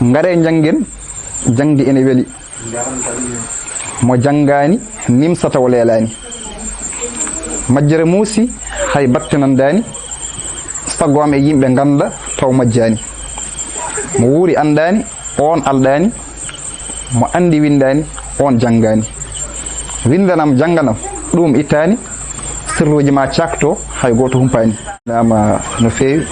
ngare jangen jangdi ene weli mo jangani nimsata o leelani majjere muusi hay battinandani sagom e yimbe ganda taw majjani mo wuri andani on aldani mo andi windani on jangani windanam janganam dum itani sirruji ma cakto hay goto humpani dama no feewi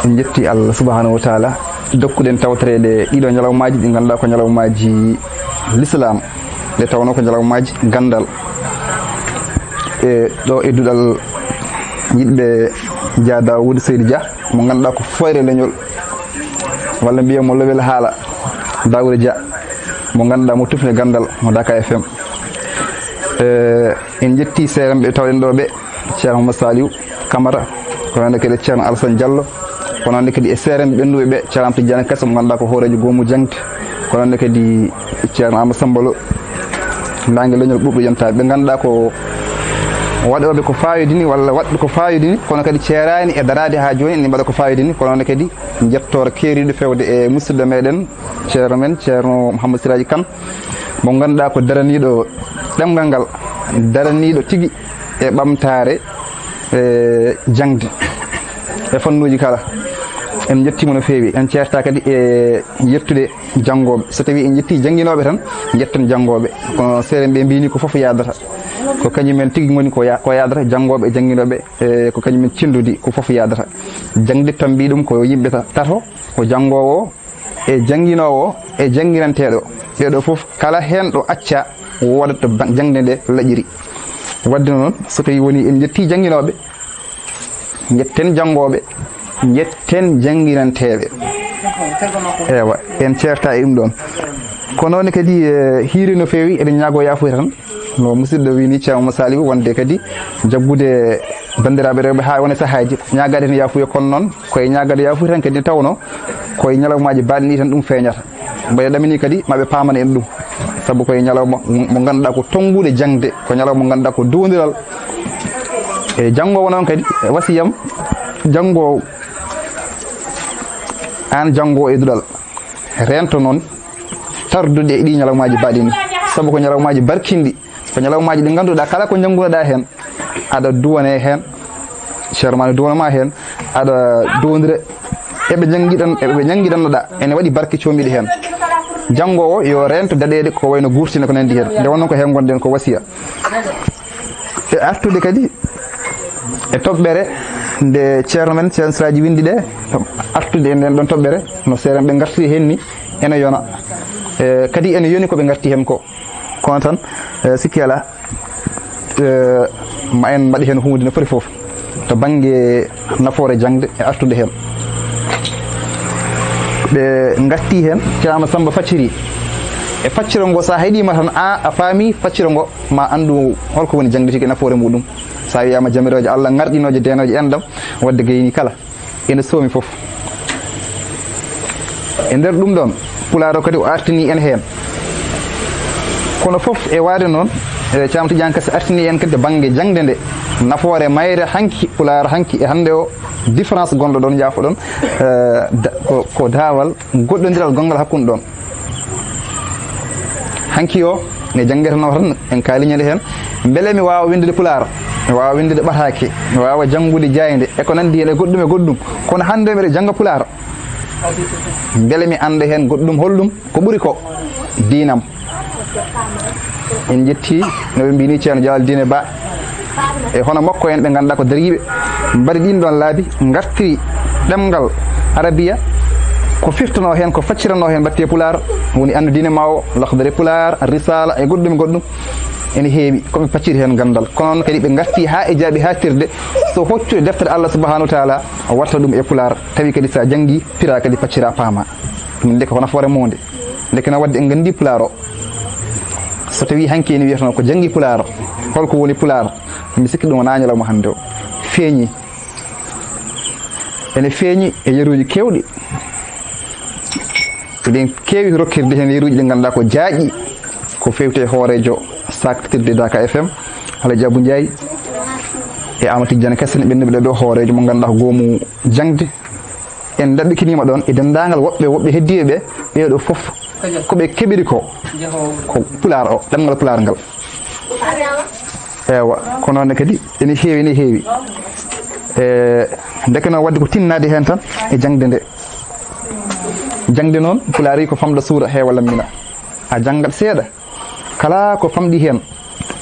en jetti Allah subhanahu wa ta'ala dokkuden tawtrede dido nyalawmaaji di ganda ko nyalawmaaji l'islam de tawno ko nyalawmaaji gandal e do edudal yidbe Dia Daoud Seydou Dia mo ganda ko foyre leñol walla biya mo lewel haala Daoud Dia mo ganda mo tufne gandal mo Dakar FM en jetti serambe tawden do be Cheikh Mohamed Saliou Camara ko wonde kede Cheikh Alassane Diallo ko non kadi e serambe benduwe be Cheikh Tidiane Kassé mo ganda ko horejo gomu jangti ko non kadi Cheikh Amadou Sambalo nangi leñol bubbu yanta be ganda ko wadobe ko faayidini walla wadbe ko faayidini kono kadi ceerani e darade ha joni ni bada ko faayidini kono non kadi jettor keerido fewde e musiddo meden ceerno men ceerno Mouhamadou Siraji Kane mo ganda ko daranido demgal ngal daranido tigi e bamtare jangde e fannuji kala en jettimo no feewi en ceerta kadi e yettude jangobe so tawi en jetti janginobe tan jetten jangobe kono serembe mbini ko fofu yadata ko kañumen tigi ngoni ko yadata jangobe e janginobe ko kañumen cindudi ko fofu yadata jangde tambi dum ko yimbe tato ko jangowo e janginowo e jangirantedo dedo fof kala hen do acca wodata jangde de lajiri wadde non so tawi woni en jetti janginobe jetten jangobe jetten jangiranteebe ewa en certa e don kono ne kadi hiiri no feewi eden nyaago yafu tan no musiddo wini Cheikh Masali wonde kadi jaggude bandirabe rewbe ha wona sahaaji nyaagade ne yafu kon non koy nyaagade yafu tan kadi tawno koy nyalawmaaji badni tan dum feeñata bay damini kadi mabe pamana en dum sabu koy nyalawma mo ganda ko tongude jangde ko nyalawma mo ganda ko dondiral e jango wonon kadi wasiyam jango an jango e dudal rento non tardude e di nyalawmaaji badini sabu ko nyalawmaaji barkindi ko nyalawmaaji di ganduda kala ko janguda hen ada duwane hen sherman duwanama hen ada dondire ebe jangidan da ene wadi barki coomidi hen jangowo yo rento dadede ko wayno gurtine ko nandi hen de wonnon ko hen gonden ko wasiya e artude kadi e tobbere nde ceerno men Ceerno Siraji windi de artude en den don tobbere no seram be garti hen ni ene yona kadi ene yoni ko be garti hen ko kono tan sikki ala ma en mbaɗi hen hunde no foti fof to bange nafoore jangde e artude hen ɓe gatti hen Ceerno Samba facciri e facciro ngo sa heeɗima tan a faami facciro ngo ma andu holko woni jangde tigi nafoore muɗum sa wiyama jamiroje Allah ngardinoje denoje endam wadde gayni kala ene soomi fof e nder ɗum ɗon pularo kadi o artini en hen kono fof e waade noon Ceerno Tidiane Kassé artini en kadi bange jangde nde nafoore mayre hanki pularo hanki e hande o différence gonɗo ɗon jaafo ɗon ko daawal goɗɗodiral gongal hakkunde ɗon hanki o ne janguetano tan en kaaliñande hen beele mi wawa windude pulaar mi wawa windude ɓatake mi wawa jangude jayde e ko nandi hen e goɗɗum e goɗɗum kono hande mbiɗa janga pulaar beele mi anda hen goɗɗum hollum ko ɓuuri ko diinam en jetti no ɓe mbini Ceerno Jalal Dine Ba e hono makko en ɓe ganduɗa ko dariɓe mbaɗi ɗin ɗon laabi gartiri ɗemgal arabiya ko fiftano hen ko faccirano hen batte pulaar woni andu dine mawo lakhdari pulaar risala e goɗɗum ene heewi koɓe pacciri hen gandal kono noon kadi ɓe garti ha e jaaɓi ha tirde so hoccude deftere Allah subhanahu wa ta'ala watta ɗum e pulaar tawi kadi sa jangi pira kadi paccira paama ɗum ndeke ko nafoore monde ndeke no wadde en gandi pulaar o so tawi hanki ene wiyatano ko jangi pulaar holko woni pulaar mi sikki ɗum wona ñalawma hande o feeñi ene feeñi e yeruji kewɗi eɗen keewi rokkirde hen yeruji ɗi ganduɗa ko jaaƴi ko fewte hoorejo saktirde Dakar FM Alaji Abou Ndiaye e Amadou Tidiane Kassé ɓennuɓe ɗo hoorejo mo ganduɗa ko goomu jangde en dabbikinima ɗon e dendagal woɓɓe heddiɓe ɓe ɓeɗo fof koɓe keɓiri ko pular o ɗemgal pular ngal ewa ko noon kadi ene heewi deke noon wadde ko tinnade hen tan e jangde noon pulaari ko famɗa suura he walla mina a janggat seeɗa kala ko famɗi hen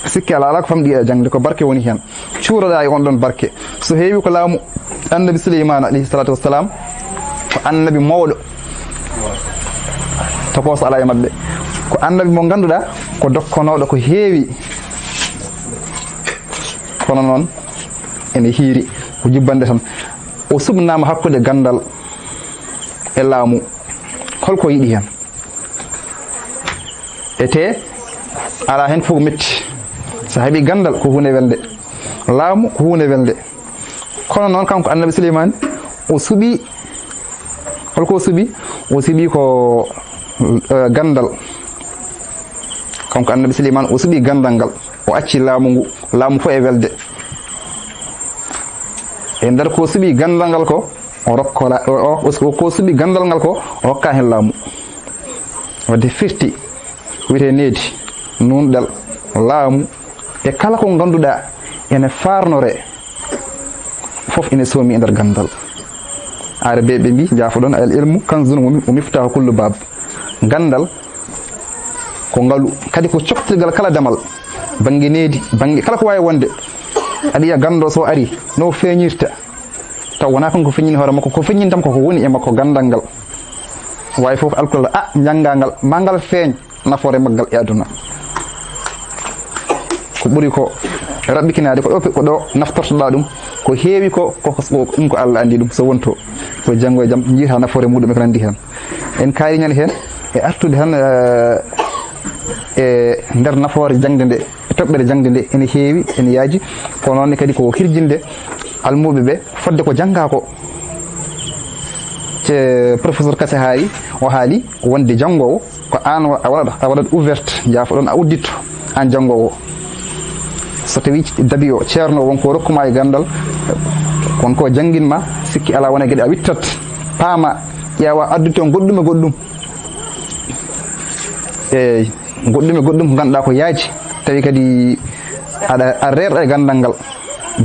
sikki ala ko famɗi e jangde ko barke woni hen cuuroɗa e on ɗon barke so heewi ko laamu annabi Souleymane alayhi salatu wassalam ko annabi mawɗo tokoso ala e mabɓe ko annabi mo ganduɗa ko dokkonoɗo ko heewi kono noon ene hiiri ko jubbande tan o subnama hakkude gandal e laamu holko yiɗi hen ete ala hen fof metti so heeɓi gandal ko hunde welde laamu ko hunde welde kono noon kanko annabi Souleymane o suuɓi holko o suuɓi ko gandal kanko annabi Souleymane o suuɓi gandal ngal o acci laamu fof e welde e nder ko suuɓi gandal ngal ko o rokkola ko suuɓi gandal ngal ko o hokka hen laamu wadde firti wiyete needi nunɗal laamu e kala ko ganduɗa ene farnore fof ene soomi e nder gandal are ɓe mbi jaafoɗon al ilmu kanzun o miftahu kullu bab gandal ko ngalu kadi ko coktirgal kala damal banggue needi banggue kala ko wawi wonde aɗa yiya gando so ari no feeñirta taw wona kanko feññini hoore makko ko feññini tam koko woni e makko gandal ngal wawi foof alkol jangga ngal ma ngal feeñ nafoore maggal e aduna ko ɓuuri ko raɓɓikinade ko ɗo naftortoɗa ɗum ko heewi ko ɗum ko Allah andi ɗum so wonto ko janggo e jaam jiita nafoore muɗum e ko nandi hen en kaari ñande hen e artude tan e nder nafoore jangde nde e toɓɓere jangde nde ene heewi ene yaaji ko noon kadi ko hirjinde almuɓe ɓe fodde ko jangga ko professeur Kassé haali o haali wonde jangowo ko an a waɗat ouverte jaafoɗon a udditto an jangowo so tawi dabi o ceerno wonko rokkuma e gandal wonko janguinma sikki ala wona gueɗe a wittat paama ƴeewa addude on goɗɗum e goɗɗum e goɗɗum e goɗɗum ko ganduɗa ko yaaji tawi kadi a reerɗa e gandal ngal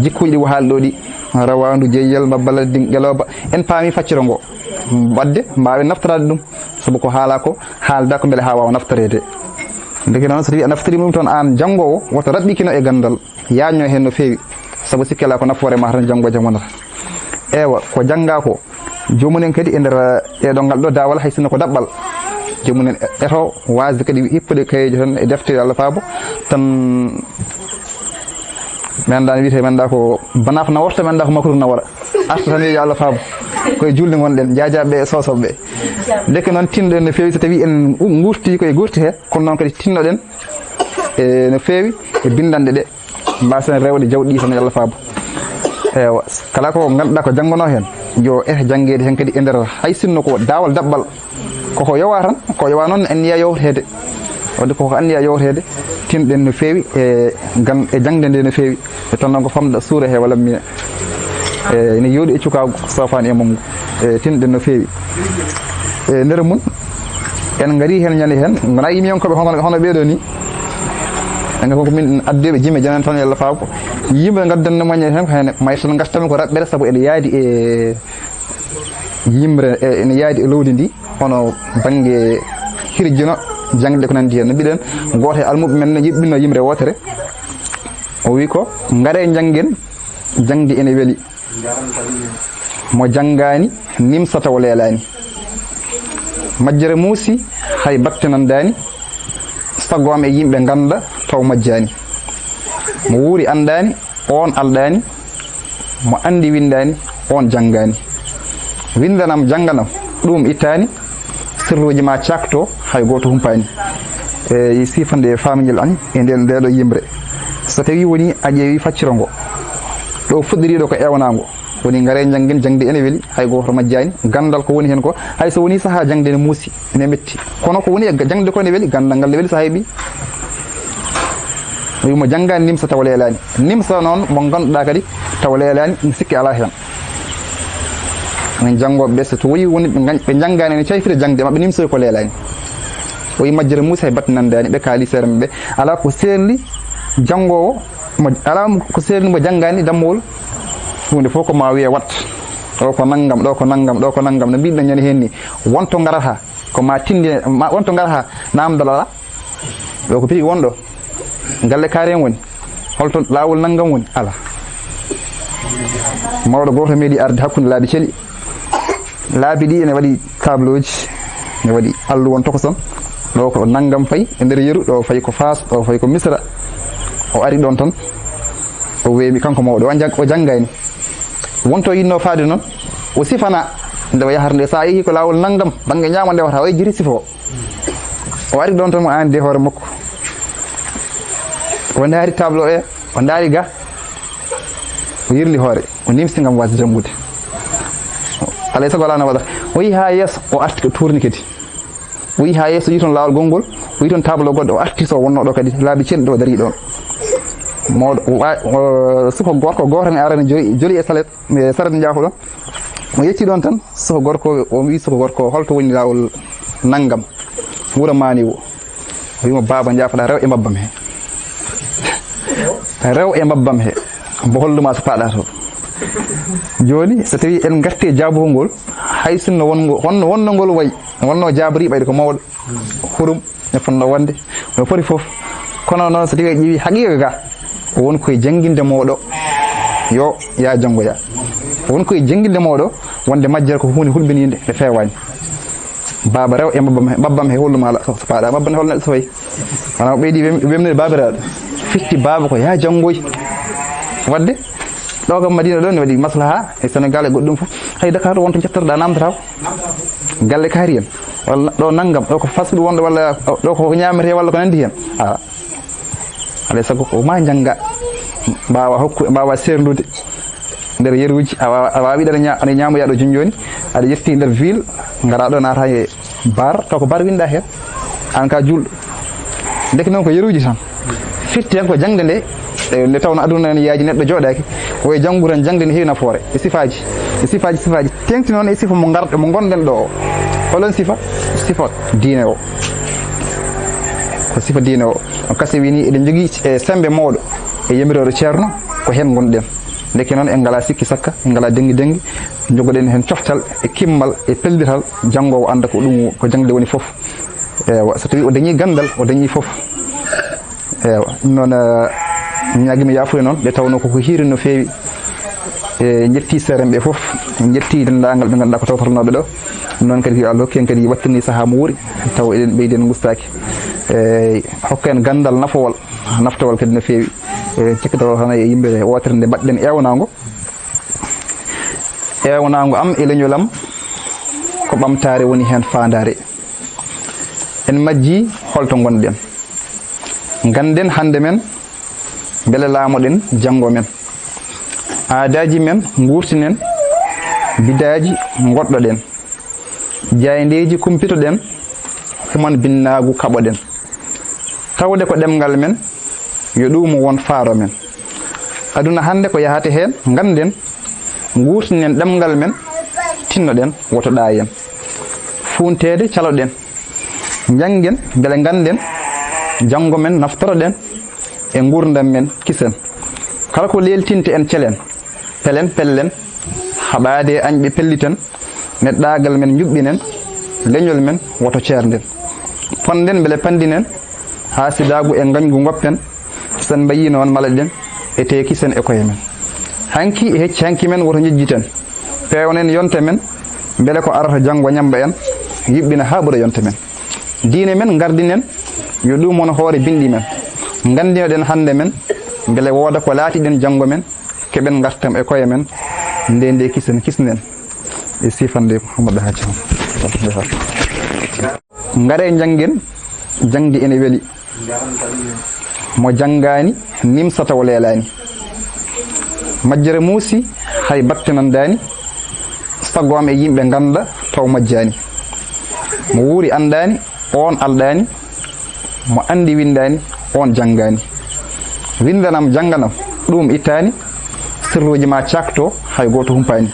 jikkuji ɗi wo haali ɗo ɗi rawandu jeyyal babbala dingueloba en paami facciro ngo wadde mbawen naftorade ɗum saabu ko haala ko haalda ko beele ha wawa naftorede ndeke noon so tawi a naftiri ɗum toon an jangowo woto raɓɓikino e gandal yaño hen no feewi saabu sikkela ko nafoore ma tan janggo e jaam wonata ewa ko jangga ko jomumen kadi e nder ɗeɗo ngal ɗo dawal hay sinno ko daɓɓal jomumen eto wasde kadi hippude kayeji tan e deftere Allah faabo tan menɗa wiyete menɗa ko banaf naworta menɗa ko makruh nawara arta tan yeeyi Allah faabo koye julde gonɗen jajaɓe e sosoɓeɓe deke noon tinnoɗen no feewi so tawi en gurti koye gurti he kono noon kadi tinnoɗen e no feewi e bindanɗe ɗe mbasen rewde jawɗi tan Allah faabo ewa kala ko ganduɗa ko janggono hen yo janggede hen kadi e nder hay sinno ko dawal daɓɓal koko yowa tan ko yowa noon anniya yowtede wadde koko anniya yowtede tinɗen no feewi e jangde nde no feewi e tan noon ko famɗa suura he walla mina ene yooɗi e cukago sofani e mum e tinɗen no feewi e nder mum en gari hen ñande hen gona yimi on koɓe hono ɓeeɗo ni anga koko min addeɓe jime janan tan yalla faabo yimɓe gaddanno moñe hen ko hen may tan gartami ko raɓɓere saabu ene yaadi e yimre ene yaadi e lowdi ndi hono banggue hirjino jangde ko nandi hen no mbiɗen goto e almuɓe men ne yiɓɓino yimre wotere o wi ko gaare janggen jangdi ene weeli mo janggani nimsa taw leelani majjere muusi hay battinandani saggom e yimɓe ganda taw majjani mo wuuri andani on alɗani mo andi windani on janggani windanam jangganam ɗum ittani sirruji ma cakto hay goto humpani e sifande famijel an e nden ndeɗo yimre so tawi woni a ƴeewi facciro ngo ɗo fuɗɗiriɗo ko ewnago woni gaare janggen jangde ene weeli hay goto majjani gandal ko woni hen ko hay so woni saaha jangde ne muusi ene metti kono ko woni jangde ko ne weeli gandal ngal ne weeli so heeɓi wimo janggani nimsa taw leelani nimsa noon mo ganduɗa kadi taw leelani ɗum sikki ala hen min jangoɓe so to wi woni ɓe janggani ne cayfire jangde mabɓe nimsoy ko leelani o wi Majjere Moussa e battinandani ɓe kaali serem ɓe ala ko serli jangowo ala ko serli mo janggani dammowol hunde fof ko ma wiye wat ɗo ko naggam ɗo ko naggam ɗo ko naggam no mbiɗen ñande hen ni wonto garata ko ma tindine wonto garata namdal ala ɗo ko piɗi wonɗo galle kaaren woni holto laawol naggam woni ala mawɗo goto meeɗi arde hakkude laabi celi laabi ɗi ene waɗi tableauji ne waɗi allu won tokoson ɗo ko naggam fayi e nder yeru ɗo fayi ko Fas ɗo fayi ko Misra o ari ɗon toon o weemi kanko mawɗo o janggayni wonto yinno faade noon o sifana nde yahata nde sa yeehi ko laawol naggam banggue ñaama ndewata o e jiri sifo o ari ɗon toon mo andi hoore makko o daari tableau e o daari ga o yirli hoore o nimsi ngam wasde janngude alay sago ala no waɗata o yi ha yeeso o arti ko tourni kadi o yi ha yeeso yi toon laawol gongol o yi toon tableau goɗɗo o arti so wonno ɗo kadi laabi celɗi ɗo dari ɗon mawɗo suko gorko goto ne arani joli e salet e saret jaako ɗon o yetti ɗon tan suko gorko o wi suko gorko holto woni laawol naggam wuro mani o wimo baba jaafoɗa rew e mbabbam he rew e mbabbam he mbo holluma so paɗa to joni so tawi en garti e jaabugol ngol hay sinno wonno ngol wayi wonno jabri ɓayde ko mawɗo hurum ne fonno wonde no foti foof kono noon so tawi a ƴeewi haqiqa ga won koye janguinde moɗo yo ya janngoya won koye janguinde moɗo wonde majjere ko hunde hulɓinide e fewani baba rew e mbabbam he holluma ala so paɗa mabba ne holno neɗɗo so wayi wona ɓeydi wemnude babiraɗo fitti baba ko ya janngoy wadde ɗo kam Madina ɗo ne waɗi maslaha e Sénégal e goɗɗum fof hay Dakar wonto jettotoɗa namdata galle kaari en walla ɗo naggam ɗo ko fasɗu wonɗo walla ɗo ko ñamete walla ko nandi hen alay sago ko ma jangga mbawa serlude nder yeruji a wawi aɗa ñamoya ɗo joni aɗa yetti nder ville gara ɗo nata e bar taw ko bar winɗa hen an ka julɗo deke noon ko yeruji tan fitti tan ko jangde nde tawno aduna ne yaaji neɗɗo jooɗaki oye janngu tan jangde ne heewi nafoore e sifaji tengti noon e sifa mo gonɗen ɗo o holon sifa diine o ko sifa diine o kasi wini eɗen jogui e sembe mawɗo e yamirore ceerno ko hen gonɗen deke noon en ngala sikki sakka en ngala dengi jogoɗen hen coftal e kimmal e pellital janngowo anda ko ɗum ko jangde woni foof ewa so tawi o dañi gandal o dañi foof ewa ɗum noon ñaguimi yafude noon ɓe tawno koko hiiri no feewi e jetti serem ɓe foof jetti dendagal ɓe ganduɗa ko tawtornoɓe ɗo noon kadi Allah hokki en kadi wattani saaha mo wuuri taw eɗen ɓeydi en gustaki e hokka en gandal naftawol kadi no feewi e cikkatawol tan e yimɓe wotere nde mbaɗɗen ewnago am e leñol am ko ɓamtare woni hen fandare en majji holto gonɗen ganden hande men beele laamoɗen janngo men aadaji men gurtinen bidaji goɗɗoɗen jayndeji kumpitoɗen human binnagu kaɓoɗen tawde ko ɗemgal men yo ɗum won faaro men aduna hande ko yahate hen ganden gurtinen ɗemgal men tinnoɗen wotoɗa yen funtede caloɗen janggen beele ganden janngo men naftoroɗen e gurdam men kisen kala ko leltinte en celen pellen haɓade añɓe pelliten neɗɗagal men juɓɓinen leñol men woto ceerden fonden beele pandinen ha sidagu e gañgu goppen sen mbayi noon malaɗen e te kisen e koye men hanki e hecci hanki men woto jejjiten pewnen yonte men beele ko arata janggo ñamba en yiɓɓina ha ɓuura yonte men diine men gardinen yo ɗum won hoore bindi men gandinoɗen hande men beele wooda ko laatiɗen janngo men keɓen gartam e koye men nde kisnen e sifande Mouhamadou Hathia ngare janggen jangdi ene weeli mo janggani nimsata o leelani majjere muusi hay battinandani sagom e yimɓe ganda taw majjani mo wuuri andani on alɗani mo andi windani on janggani windanam jangganam ɗum ittani sirruji ma cakto hay goto humpani